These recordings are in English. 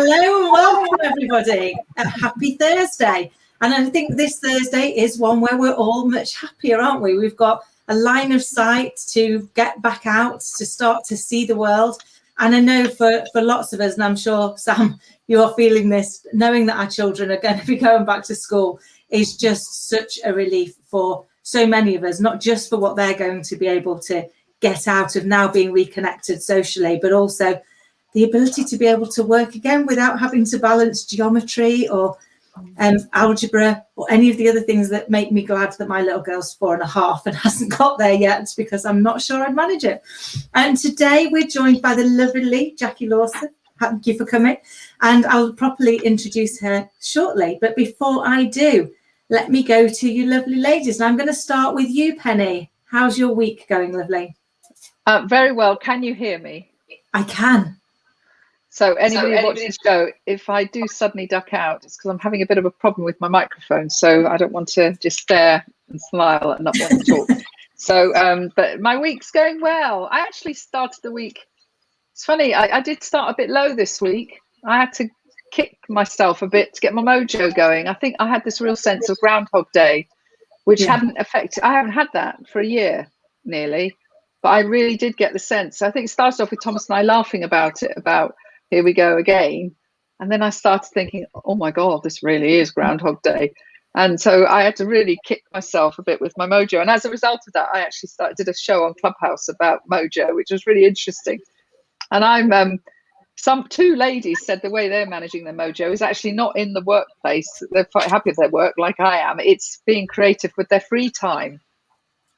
Hello and welcome everybody. A happy Thursday. And I think this Thursday is one where we're all much happier, aren't we? We've got a line of sight to get back out, to start to see the world. And I know for lots of us, and I'm sure, Sam, you are feeling this, knowing that our children are going to be going back to school is just such a relief for so many of us, not just for what they're going to be able to get out of now being reconnected socially, but also the ability to be able to work again without having to balance geometry or algebra or any of the other things that make me glad that my little girl's 4.5 and hasn't got there yet, because I'm not sure I'd manage it. And today we're joined by the lovely Jacqui Larsson. Thank you for coming. And I'll properly introduce her shortly. But before I do, let me go to you lovely ladies. And I'm going to start with you, Penny. How's your week going, lovely? Very well. Can you hear me? I can. So anybody who watches the show, if I do suddenly duck out, it's because I'm having a bit of a problem with my microphone. So I don't want to just stare and smile and not want to talk. So, but my week's going well. I actually started the week. It's funny. I did start a bit low this week. I had to kick myself a bit to get my mojo going. I think I had this real sense of Groundhog Day, which hadn't affected. I haven't had that for a year nearly, but I really did get the sense. I think it started off with Thomas and I laughing about it, about here we go again. And then I started thinking, oh my God, this really is Groundhog Day. And so I had to really kick myself a bit with my mojo. And as a result of that, I actually did a show on Clubhouse about mojo, which was really interesting. And I'm two ladies said the way they're managing their mojo is actually not in the workplace. They're quite happy with their work like I am. It's being creative with their free time.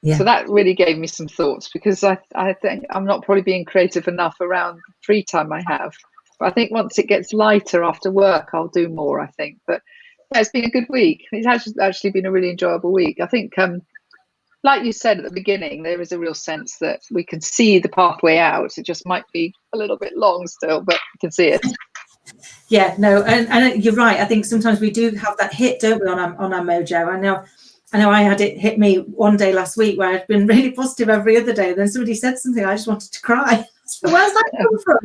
Yeah. So that really gave me some thoughts, because I think I'm not probably being creative enough around the free time I have. But I think once it gets lighter after work, I'll do more, I think. But yeah, it's been a good week. It has actually been a really enjoyable week. I think, like you said at the beginning, there is a real sense that we can see the pathway out. It just might be a little bit long still, but we can see it. Yeah, no, and you're right. I think sometimes we do have that hit, don't we, on our mojo. I know I had it hit me one day last week where I'd been really positive every other day. And then somebody said something, I just wanted to cry. So where's that come from?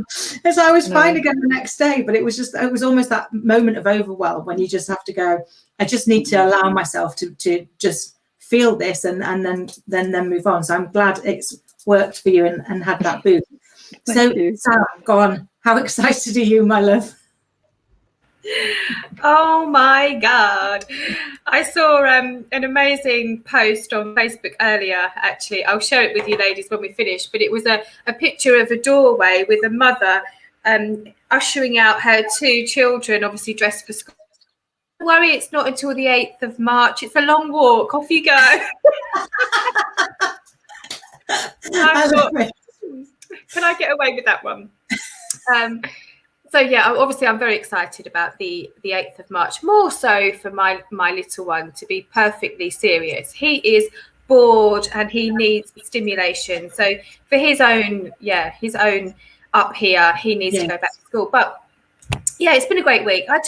And so I was fine again the next day, but it was almost that moment of overwhelm when you just have to go, I just need to allow myself to just feel this and then move on. So I'm glad it's worked for you and had that boost. So Sam, go on. How excited are you, my love? Oh my God. I saw an amazing post on Facebook earlier, actually. I'll share it with you ladies when we finish, but it was a picture of a doorway with a mother ushering out her 2 children, obviously dressed for school. Don't worry, it's not until the 8th of March. It's a long walk. Off you go. I thought, can I get away with that one? So yeah, obviously I'm very excited about the 8th of March, more so for my little one, to be perfectly serious. He is bored and he needs stimulation. So for his own up here, he needs to go back to school. But yeah, it's been a great week. I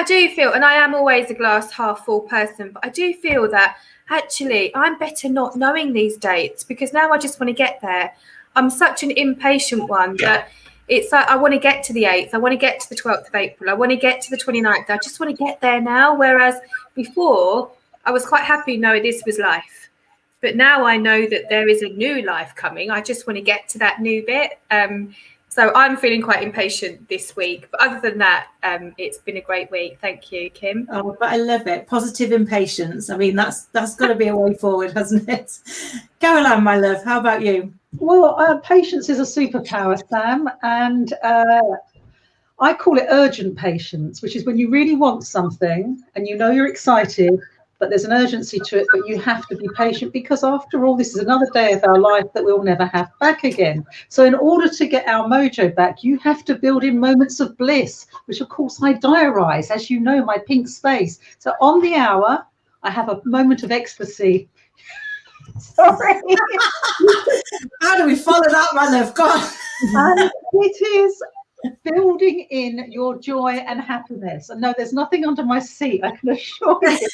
do feel, and I am always a glass half full person, but I do feel that actually I'm better not knowing these dates, because now I just want to get there. I'm such an impatient one that it's like I want to get to the 8th. I want to get to the 12th of April. I want to get to the 29th. I just want to get there now. Whereas before, I was quite happy knowing this was life. But now I know that there is a new life coming. I just want to get to that new bit. So I'm feeling quite impatient this week. But other than that, it's been a great week. Thank you, Kim. Oh, but I love it. Positive impatience. I mean, that's got to be a way forward, hasn't it? Caroline, my love, how about you? Well, patience is a superpower, Sam, and I call it urgent patience, which is when you really want something and you know you're excited, but there's an urgency to it, but you have to be patient, because after all, this is another day of our life that we'll never have back again. So in order to get our mojo back, you have to build in moments of bliss, which of course I diarise, as you know, my pink space. So on the hour, I have a moment of ecstasy. Sorry. How do we follow that, my love? God. And it is building in your joy and happiness. And no, there's nothing under my seat, I can assure you.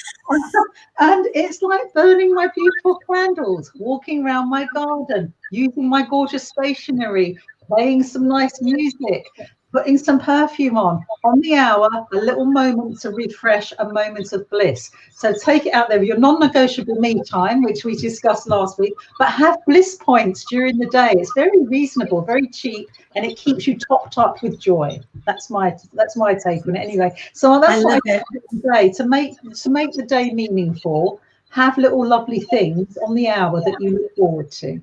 And it's like burning my beautiful candles, walking around my garden, using my gorgeous stationery, playing some nice music, putting some perfume on the hour, a little moment to refresh, a moment of bliss. So take it out there, your non-negotiable me time, which we discussed last week, but have bliss points during the day. It's very reasonable, very cheap, and it keeps you topped up with joy. That's my take on it anyway. So that's what I do today, to make the day meaningful. Have little lovely things on the hour that you look forward to.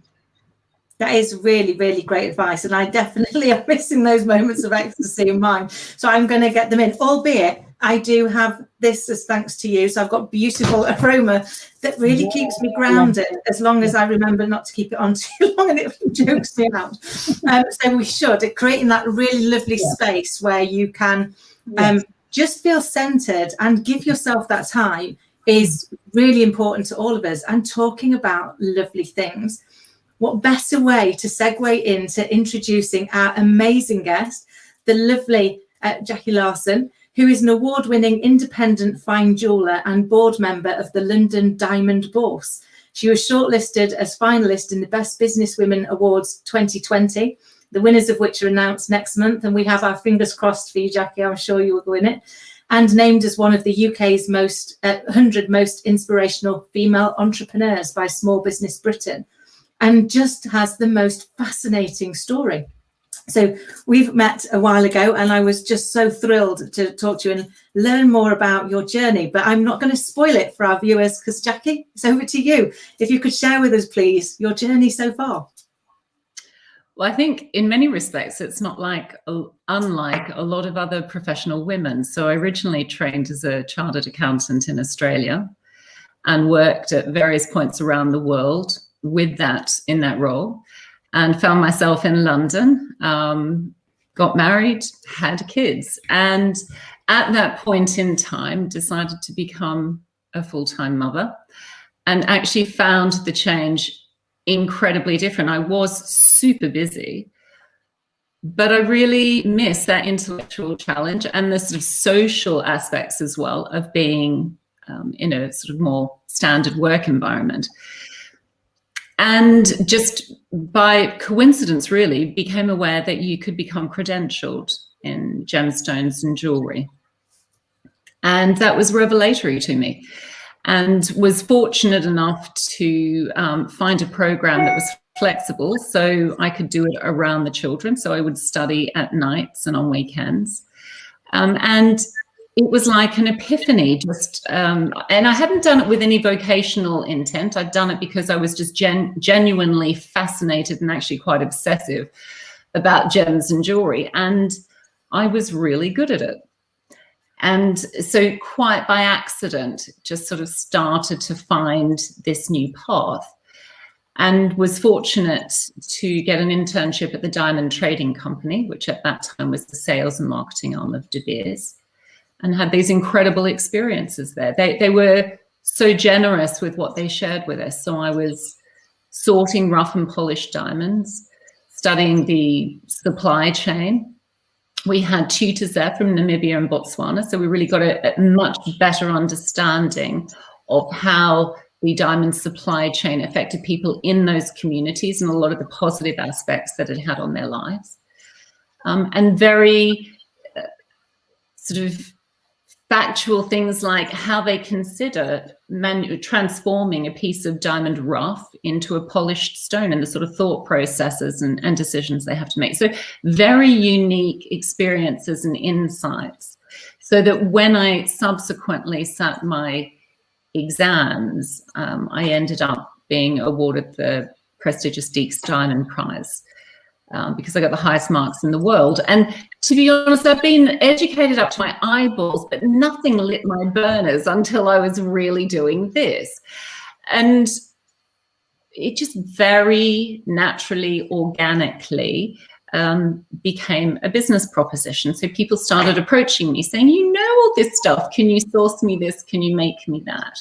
That is really, really great advice. And I definitely am missing those moments of ecstasy in mine. So I'm going to get them in, albeit I do have this as thanks to you. So I've got beautiful aroma that really keeps me grounded, as long as I remember not to keep it on too long and it jokes me out. So we should, creating that really lovely space where you can just feel centered and give yourself that time is really important to all of us. And talking about lovely things, what better way to segue into introducing our amazing guest, the lovely Jacqui Larsson, who is an award-winning independent fine jeweller and board member of the London Diamond Bourse. She was shortlisted as finalist in the Best Businesswomen Awards 2020, the winners of which are announced next month. And we have our fingers crossed for you, Jacqui. I'm sure you will win it. And named as one of the UK's 100 most inspirational female entrepreneurs by Small Business Britain. And just has the most fascinating story. So we've met a while ago and I was just so thrilled to talk to you and learn more about your journey, but I'm not going to spoil it for our viewers because Jacqui, it's over to you. If you could share with us, please, your journey so far. Well, I think in many respects, it's not unlike a lot of other professional women. So I originally trained as a chartered accountant in Australia and worked at various points around the world with that in that role, and found myself in London, got married, had kids, and at that point in time decided to become a full-time mother, and actually found the change incredibly different. I was super busy, but I really missed that intellectual challenge and the sort of social aspects as well of being in a sort of more standard work environment. And just by coincidence, really, became aware that you could become credentialed in gemstones and jewelry. And that was revelatory to me, and was fortunate enough to find a program that was flexible so I could do it around the children. So I would study at nights and on weekends. And it was like an epiphany, just, and I hadn't done it with any vocational intent. I'd done it because I was just genuinely fascinated and actually quite obsessive about gems and jewelry. And I was really good at it. And so quite by accident, just sort of started to find this new path, and was fortunate to get an internship at the Diamond Trading Company, which at that time was the sales and marketing arm of De Beers, and had these incredible experiences there. They were so generous with what they shared with us. So I was sorting rough and polished diamonds, studying the supply chain. We had tutors there from Namibia and Botswana, so we really got a much better understanding of how the diamond supply chain affected people in those communities and a lot of the positive aspects that it had on their lives. And very sort of factual things like how they consider transforming a piece of diamond rough into a polished stone, and the sort of thought processes and decisions they have to make. So very unique experiences and insights, so that when I subsequently sat my exams, I ended up being awarded the prestigious Deeks Diamond Prize. Because I got the highest marks in the world. And to be honest, I've been educated up to my eyeballs, but nothing lit my burners until I was really doing this. And it just very naturally, organically became a business proposition. So people started approaching me saying, you know all this stuff, can you source me this, can you make me that?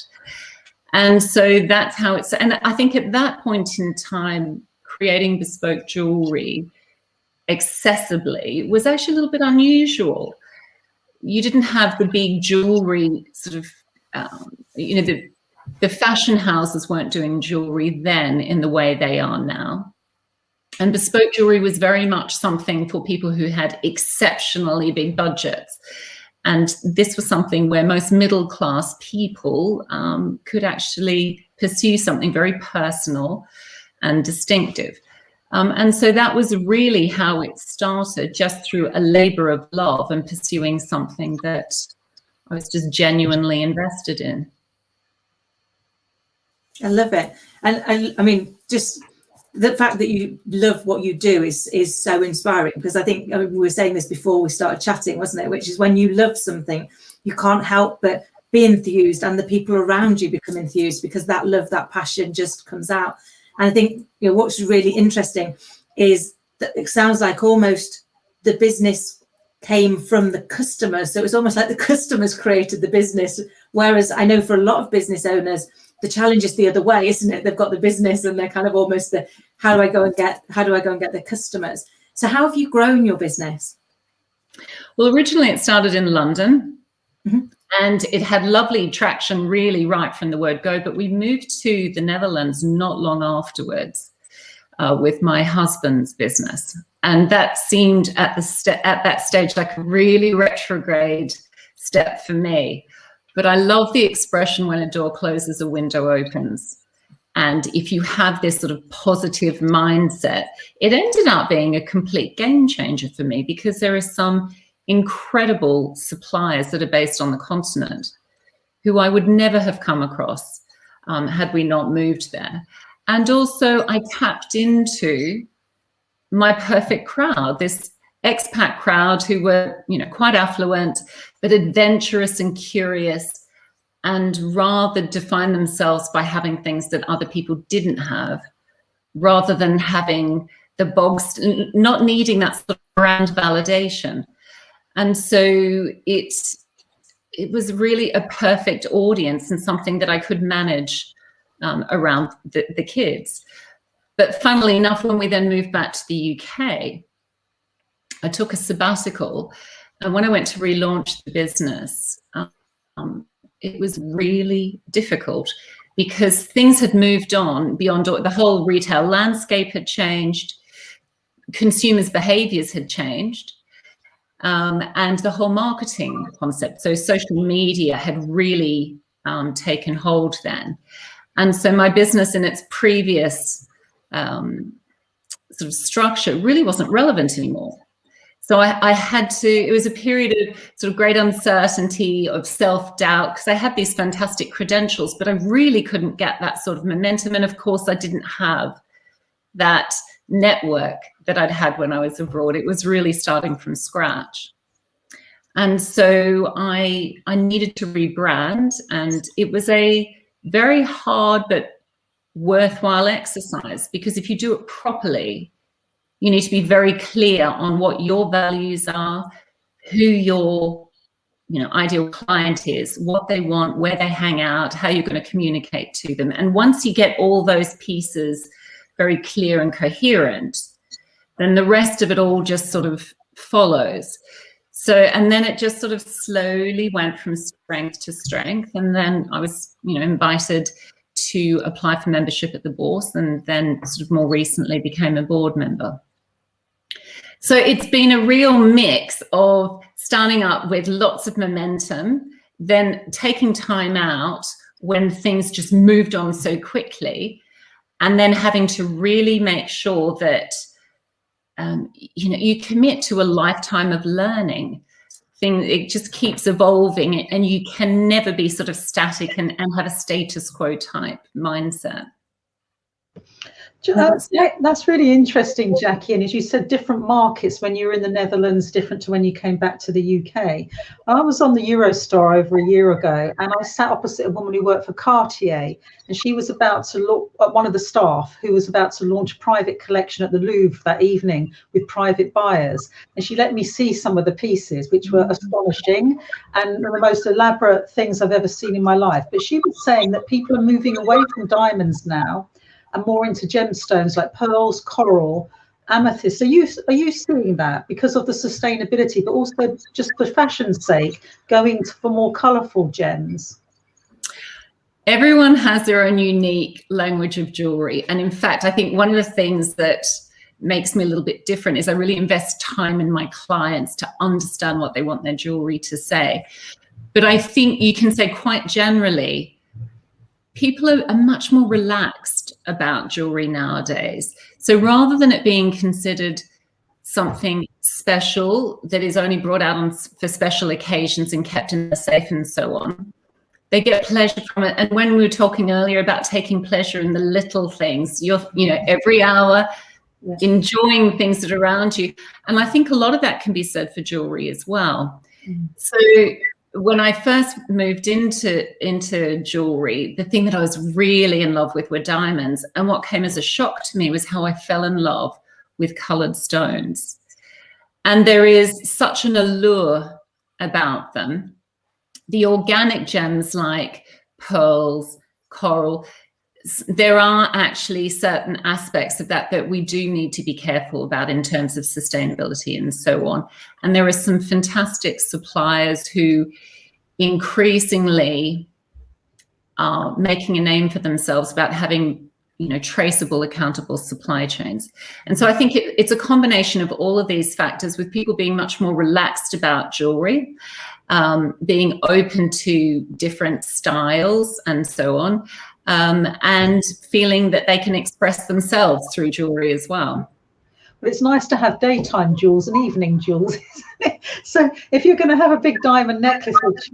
And so that's how it's, and I think at that point in time, creating bespoke jewelry accessibly was actually a little bit unusual. You didn't have the big jewelry sort of, you know, the fashion houses weren't doing jewelry then in the way they are now. And bespoke jewelry was very much something for people who had exceptionally big budgets. And this was something where most middle-class people could actually pursue something very personal and distinctive. And so that was really how it started, just through a labor of love and pursuing something that I was just genuinely invested in. I love it. And I mean, just the fact that you love what you do is so inspiring, because I think, I mean, we were saying this before we started chatting, wasn't it? Which is, when you love something, you can't help but be enthused, and the people around you become enthused, because that love, that passion just comes out. And I think, you know, what's really interesting is that it sounds like almost the business came from the customers. So it's almost like the customers created the business. Whereas I know for a lot of business owners, the challenge is the other way, isn't it? They've got the business and they're kind of almost the, how do I go and get the customers? So how have you grown your business? Well, originally it started in London. Mm-hmm. And it had lovely traction really right from the word go, but we moved to the Netherlands not long afterwards with my husband's business. And that seemed at that stage like a really retrograde step for me. But I love the expression, when a door closes, a window opens. And if you have this sort of positive mindset, it ended up being a complete game changer for me, because there are some incredible suppliers that are based on the continent who I would never have come across had we not moved there. And also I tapped into my perfect crowd, this expat crowd who were, you know, quite affluent, but adventurous and curious, and rather define themselves by having things that other people didn't have, rather than having the bogs, not needing that sort of brand validation. And so it was really a perfect audience, and something that I could manage around the kids. But funnily enough, when we then moved back to the UK, I took a sabbatical. And when I went to relaunch the business, it was really difficult, because things had moved on beyond, the whole retail landscape had changed, consumers' behaviors had changed. And the whole marketing concept, so social media, had really taken hold then. And so my business in its previous sort of structure really wasn't relevant anymore. So I had to, it was a period of sort of great uncertainty, of self-doubt, because I had these fantastic credentials, but I really couldn't get that sort of momentum. And of course, I didn't have that network that I'd had when I was abroad. It was really starting from scratch. And so I needed to rebrand, and it was a very hard but worthwhile exercise, because if you do it properly, you need to be very clear on what your values are, who your, you know, ideal client is, what they want, where they hang out, how you're going to communicate to them. And once you get all those pieces very clear and coherent, then the rest of it all just sort of follows. So, and then it just sort of slowly went from strength to strength. And then I was, you know, invited to apply for membership at the Bourse, and then sort of more recently became a board member. So it's been a real mix of starting up with lots of momentum, then taking time out when things just moved on so quickly, and then having to really make sure that you know, you commit to a lifetime of learning. It just keeps evolving, and you can never be sort of static and have a status quo type mindset. That's really interesting, Jacqui. And as you said, different markets when you were in the Netherlands, different to when you came back to the UK. I was on the Eurostar over a year ago, and I sat opposite a woman who worked for Cartier, and she was about to look at one of the staff who was about to launch a private collection at the Louvre that evening with private buyers. And she let me see some of the pieces, which were astonishing and the most elaborate things I've ever seen in my life. But she was saying that people are moving away from diamonds now and more into gemstones like pearls, coral, amethyst. Are you seeing that because of the sustainability, but also just for fashion's sake, going for more colourful gems? Everyone has their own unique language of jewelry. And in fact, I think one of the things that makes me a little bit different is I really invest time in my clients to understand what they want their jewelry to say. But I think you can say quite generally, people are much more relaxed about jewelry nowadays. So rather than it being considered something special that is only brought out for special occasions and kept in the safe and so on, they get pleasure from it. And when we were talking earlier about taking pleasure in the little things, every hour, enjoying things that are around you. And I think a lot of that can be said for jewelry as well. So when I first moved into jewelry, the thing that I was really in love with were diamonds. And what came as a shock to me was how I fell in love with colored stones. And there is such an allure about them. The organic gems like pearls, coral, there are actually certain aspects of that we do need to be careful about in terms of sustainability and so on. And there are some fantastic suppliers who increasingly are making a name for themselves about having, traceable, accountable supply chains. And so I think it's a combination of all of these factors, with people being much more relaxed about jewelry, being open to different styles and so on, and feeling that they can express themselves through jewelry as well. But it's nice to have daytime jewels and evening jewels, isn't it? So if you're going to have a big diamond necklace, which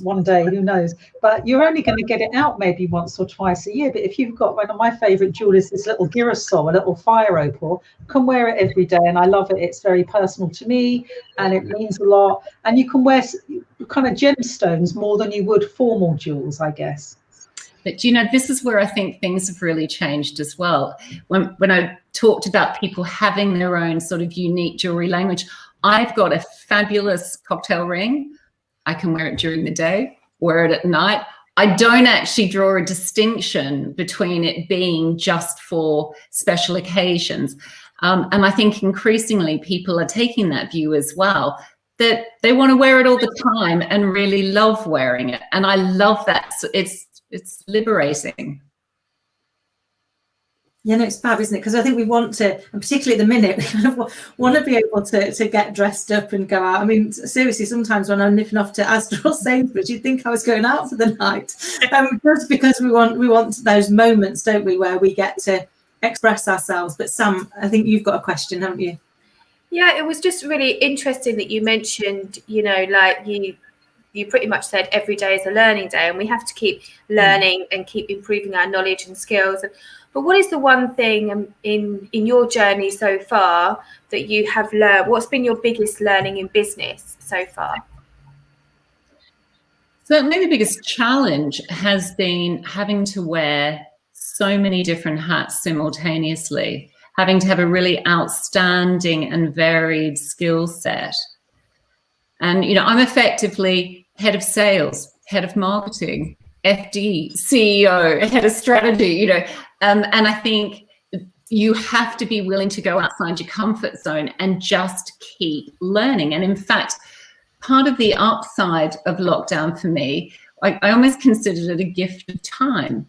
one day, who knows, but you're only going to get it out maybe once or twice a year. But if you've got one of my favorite jewels, this little girasol, a little fire opal, can wear it every day. And I love it. It's very personal to me and it means a lot. And you can wear kind of gemstones more than you would formal jewels, I guess. But, this is where I think things have really changed as well. When I talked about people having their own sort of unique jewelry language, I've got a fabulous cocktail ring. I can wear it during the day, wear it at night. I don't actually draw a distinction between it being just for special occasions. And I think increasingly people are taking that view as well, that they want to wear it all the time and really love wearing it. And I love that. So it's liberating. Yeah, no, it's fab, isn't it? Because I think we want to, and particularly at the minute, we kind of want to be able to get dressed up and go out. I mean, seriously, sometimes when I'm nipping off to Asda or Sainsbury's, you'd think I was going out for the night. Just because we want those moments, don't we, where we get to express ourselves. But Sam, I think you've got a question, haven't you? Yeah, it was just really interesting that you mentioned, like you pretty much said every day is a learning day, and we have to keep learning and keep improving our knowledge and skills. But what is the one thing in your journey so far that you have learned? What's been your biggest learning in business so far? Certainly the biggest challenge has been having to wear so many different hats simultaneously, having to have a really outstanding and varied skill set. And, I'm effectively head of sales, head of marketing, FD, CEO, head of strategy, and I think you have to be willing to go outside your comfort zone and just keep learning. And in fact, part of the upside of lockdown for me, I almost considered it a gift of time,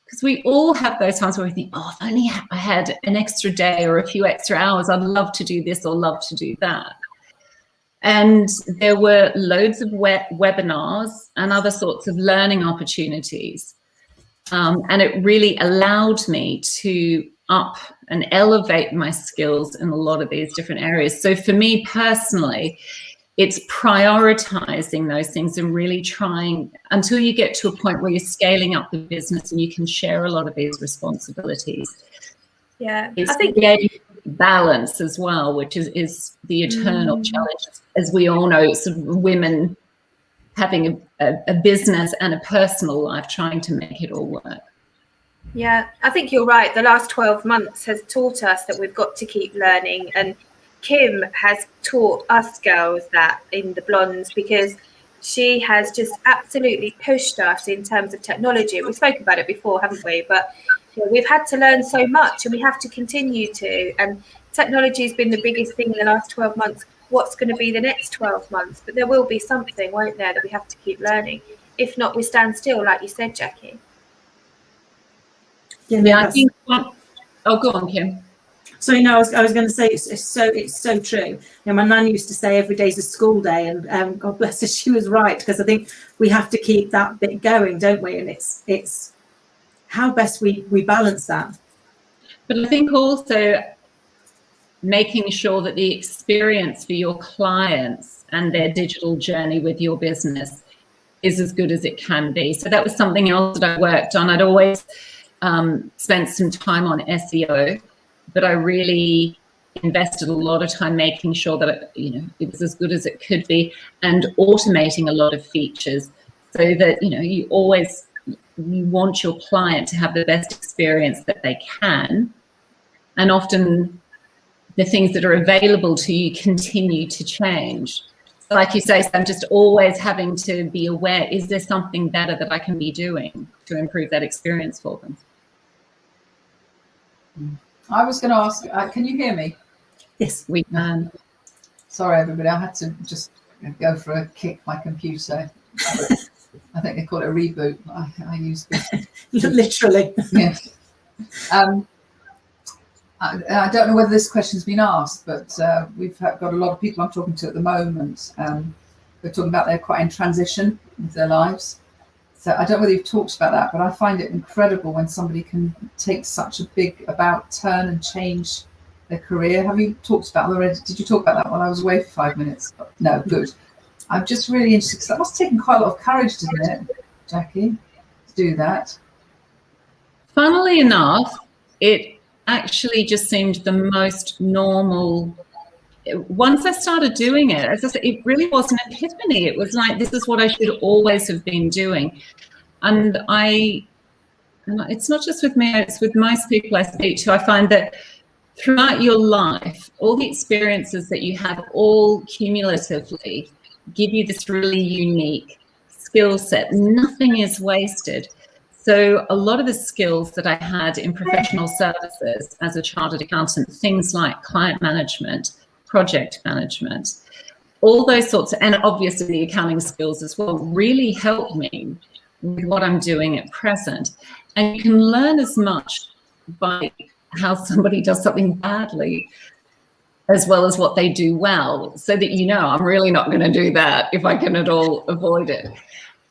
because we all have those times where we think, if only I had an extra day or a few extra hours, I'd love to do this or love to do that. And there were loads of webinars and other sorts of learning opportunities. And it really allowed me to up and elevate my skills in a lot of these different areas. So for me personally, it's prioritizing those things and really trying until you get to a point where you're scaling up the business and you can share a lot of these responsibilities. Yeah, it's I think balance as well, which is the eternal challenge, as we all know, sort of women having a business and a personal life, trying to make it all work. Yeah, I think you're right. The last 12 months has taught us that we've got to keep learning. And Kim has taught us girls that in the Blondes, because she has just absolutely pushed us in terms of technology. We spoke about it before, haven't we? But we've had to learn so much and we have to continue to. And technology has been the biggest thing in the last 12 months. What's going to be the next 12 months? But there will be something, won't there, that we have to keep learning. If not, we stand still, like you said, Jacqui. Yeah, I think. Oh, go on, Kim. So I was going to say it's so true. You know, my nan used to say every day's a school day, and God bless her, she was right, because I think we have to keep that bit going, don't we? And it's how best we balance that. But I think also making sure that the experience for your clients and their digital journey with your business is as good as it can be. So that was something else that I worked on. I'd always spent some time on SEO, but I really invested a lot of time making sure that it was as good as it could be, and automating a lot of features so that you want your client to have the best experience that they can, and often the things that are available to you continue to change. So like you say, I'm just always having to be aware, is there something better that I can be doing to improve that experience for them? I was going to ask, can you hear me? Yes, we can. Sorry, everybody, I had to just go for a kick my computer. I think they call it a reboot. I use this. Literally. Yes. I don't know whether this question's been asked, but we've got a lot of people I'm talking to at the moment. They're talking about they're quite in transition with their lives. So I don't know whether you've talked about that, but I find it incredible when somebody can take such a big about turn and change their career. Have you talked about that already? Did you talk about that while I was away for 5 minutes? No, good. I'm just really interested, because that must have taken quite a lot of courage, doesn't it, Jacqui, to do that? Funnily enough, it actually just seemed the most normal. Once I started doing it, as I said, it really was an epiphany. It was like, this is what I should always have been doing. And it's not just with me, it's with most people I speak to. I find that throughout your life, all the experiences that you have all cumulatively give you this really unique skill set. Nothing is wasted. So a lot of the skills that I had in professional services as a chartered accountant, things like client management, project management, all those sorts of, and obviously the accounting skills as well, really helped me with what I'm doing at present. And you can learn as much by how somebody does something badly as well as what they do well, so that I'm really not going to do that if I can at all avoid it.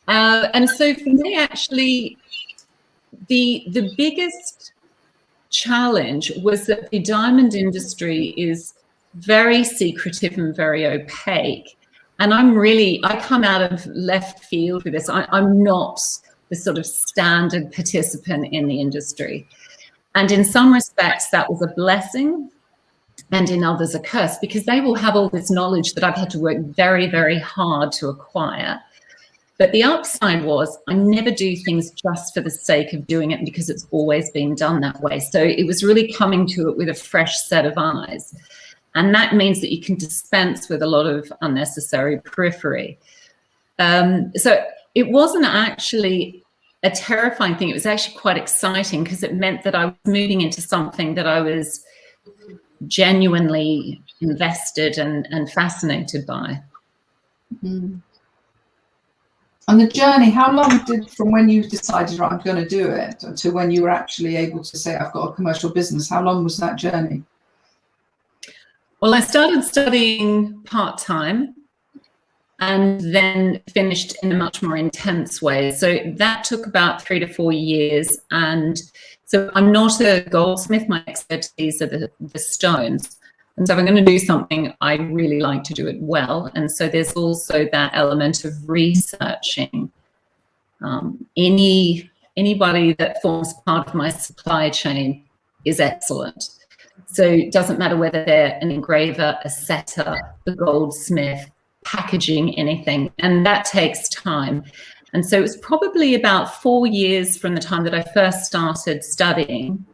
And so for me, actually, the biggest challenge was that the diamond industry is very secretive and very opaque. And I come out of left field with this. I'm not the sort of standard participant in the industry. And in some respects, that was a blessing, and in others a curse, because they will have all this knowledge that I've had to work very, very hard to acquire. But the upside was I never do things just for the sake of doing it, because it's always been done that way. So it was really coming to it with a fresh set of eyes. And that means that you can dispense with a lot of unnecessary periphery. So it wasn't actually a terrifying thing. It was actually quite exciting, because it meant that I was moving into something that I was genuinely invested and fascinated by. Mm-hmm. And the journey, how long from when you decided, right, I'm going to do it, to when you were actually able to say, I've got a commercial business? How long was that journey? Well, I started studying part-time and then finished in a much more intense way. So that took about 3 to 4 years. And so I'm not a goldsmith. My expertise are the stones. And so if I'm going to do something, I really like to do it well. And so there's also that element of researching. Anybody that forms part of my supply chain is excellent. So it doesn't matter whether they're an engraver, a setter, a goldsmith, packaging, anything. And that takes time. And so it was probably about 4 years from the time that I first started studying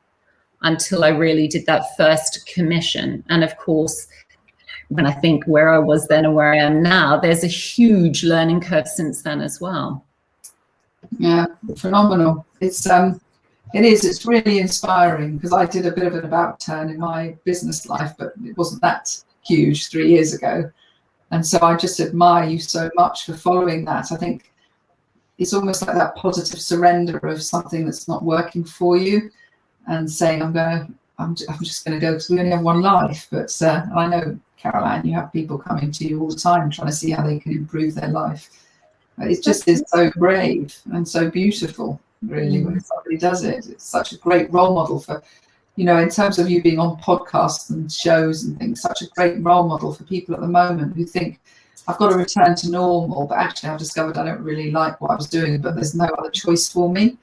until I really did that first commission. And of course, when I think where I was then and where I am now, there's a huge learning curve since then as well. Yeah, phenomenal. It's really inspiring, because I did a bit of an about turn in my business life, but it wasn't that huge 3 years ago. And so I just admire you so much for following that. I think it's almost like that positive surrender of something that's not working for you, and saying, I'm going to I'm just going to go because we only have one life. But I know, Caroline, you have people coming to you all the time trying to see how they can improve their life. It just is so brave and so beautiful, really, when somebody does it. It's such a great role model for, in terms of you being on podcasts and shows and things, such a great role model for people at the moment who think, I've got to return to normal, but actually I've discovered I don't really like what I was doing, but there's no other choice for me.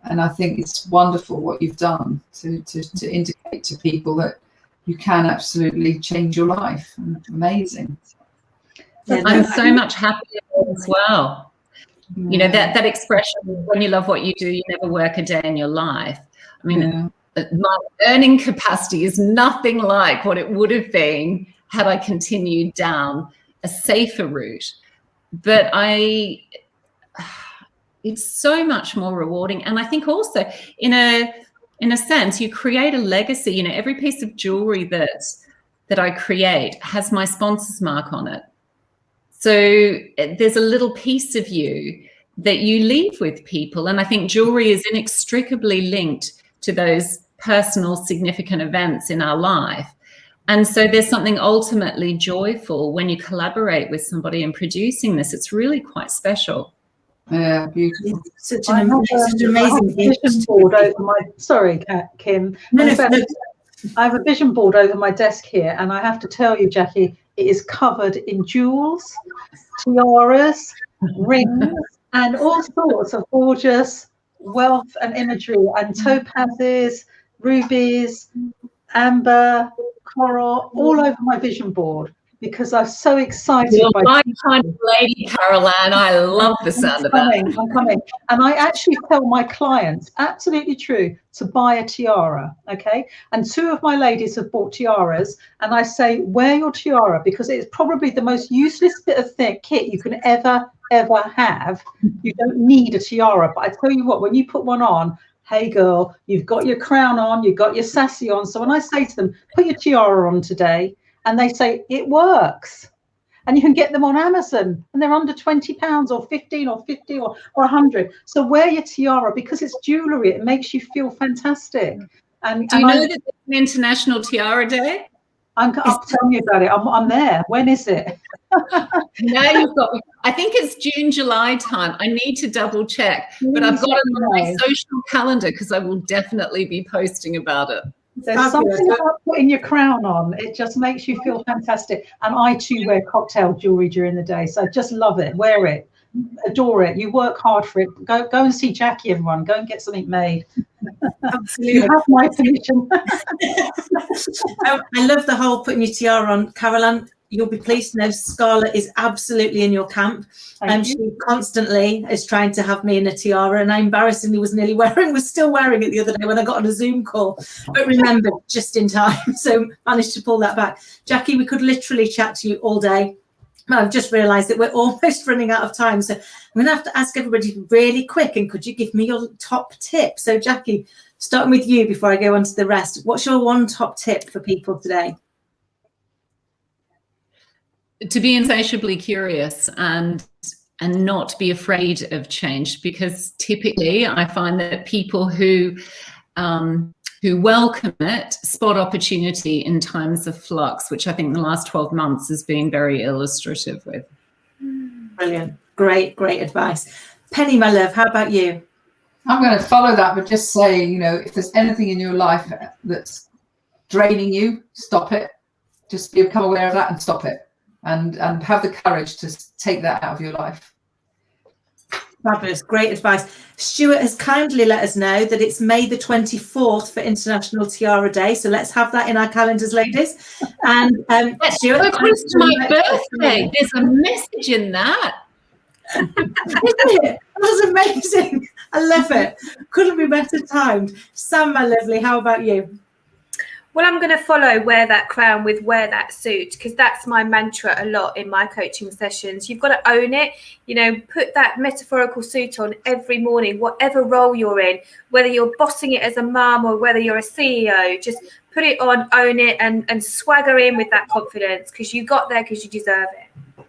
And I think it's wonderful what you've done to indicate to people that you can absolutely change your life. Amazing. I'm so much happier as well. That expression, when you love what you do, you never work a day in your life. I mean, my earning capacity is nothing like what it would have been had I continued down a safer route. But it's so much more rewarding. And I think also in a sense, you create a legacy. Every piece of jewelry that I create has my sponsor's mark on it. So there's a little piece of you that you leave with people. And I think jewelry is inextricably linked to those personal significant events in our life. And so there's something ultimately joyful when you collaborate with somebody in producing this. It's really quite special. Yeah, beautiful. Such an amazing vision board over my. Sorry, Kim. I have a vision board over my desk here, and I have to tell you, Jacqui, it is covered in jewels, tiaras, rings, and all sorts of gorgeous wealth and imagery, and topazes, rubies, amber, coral, all over my vision board. Because I'm so excited. You're my kind of lady, Caroline. I love the sound of that. I'm coming. And I actually tell my clients, absolutely true, to buy a tiara, okay? And 2 of my ladies have bought tiaras, and I say, wear your tiara, because it's probably the most useless bit of kit you can ever have. You don't need a tiara, but I tell you what, when you put one on, hey girl, you've got your crown on, you've got your sassy on. So when I say to them, put your tiara on today, and they say it works, and you can get them on Amazon, and they're under £20 or 15 or 50 or 100. So wear your tiara, because it's jewellery. It makes you feel fantastic. And do you know that it's an International Tiara Day? I'll tell you about it. I'm there. When is it? No, you've got. I think it's June, July time. I need to double check, but I've got it on my social calendar because I will definitely be posting about it. There's something about putting your crown on. It just makes you feel fantastic. And I too wear cocktail jewelry during the day. So I just love it. Wear it. Adore it. You work hard for it. Go and see Jacqui, everyone. Go and get something made. Absolutely. You have my permission. I love the whole putting your tiara on. Caroline, you'll be pleased to know Scarlett is absolutely in your camp. She constantly is trying to have me in a tiara, and I embarrassingly was still wearing it the other day when I got on a Zoom call, but remembered just in time, so managed to pull that back. Jacqui, we could literally chat to you all day. I've just realised that we're almost running out of time, so I'm going to have to ask everybody really quick, and could you give me your top tip? So Jacqui, starting with you before I go on to the rest, what's your one top tip for people today? To be insatiably curious and not be afraid of change, because typically I find that people who welcome it spot opportunity in times of flux, which I think the last 12 months has been very illustrative with. Brilliant. Great advice. Penny, my love, how about you? I'm going to follow that, but just say, if there's anything in your life that's draining you, stop it. Just become aware of that and stop it. And have the courage to take that out of your life. Fabulous. Great advice. Stuart has kindly let us know that it's May the 24th for International Tiara Day. So let's have that in our calendars, ladies. And Stuart, so close to my birthday. There's a message in that. Isn't it? That was amazing. I love it. Couldn't be better timed. Sam, my lovely, how about you? Well, I'm going to follow wear that crown with wear that suit, because that's my mantra a lot in my coaching sessions. You've got to own it, put that metaphorical suit on every morning, whatever role you're in, whether you're bossing it as a mum or whether you're a CEO, just put it on, own it, and swagger in with that confidence, because you got there because you deserve it.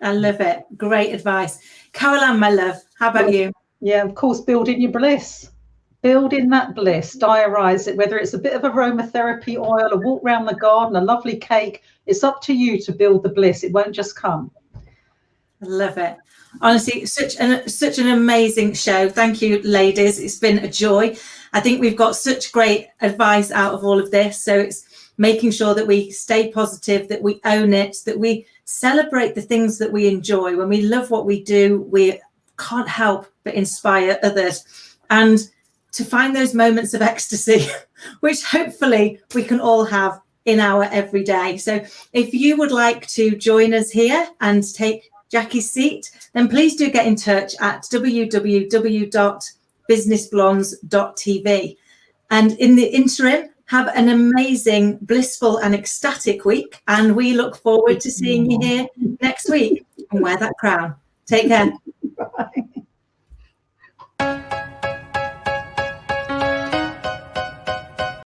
I love it. Great advice. Caroline, my love, how about you? Yeah, of course, building your bliss. Build in that bliss, diarise it, whether it's a bit of aromatherapy oil, a walk around the garden, a lovely cake. It's up to you to build the bliss. It won't just come. I love it. Honestly, such an amazing show. Thank you, ladies. It's been a joy. I think we've got such great advice out of all of this. So it's making sure that we stay positive, that we own it, that we celebrate the things that we enjoy. When we love what we do, we can't help but inspire others. And to find those moments of ecstasy, which hopefully we can all have in our everyday. So if you would like to join us here and take Jacqui's seat, then please do get in touch at www.businessblondes.tv. And in the interim, have an amazing, blissful and ecstatic week. And we look forward to seeing you here next week and wear that crown. Take care.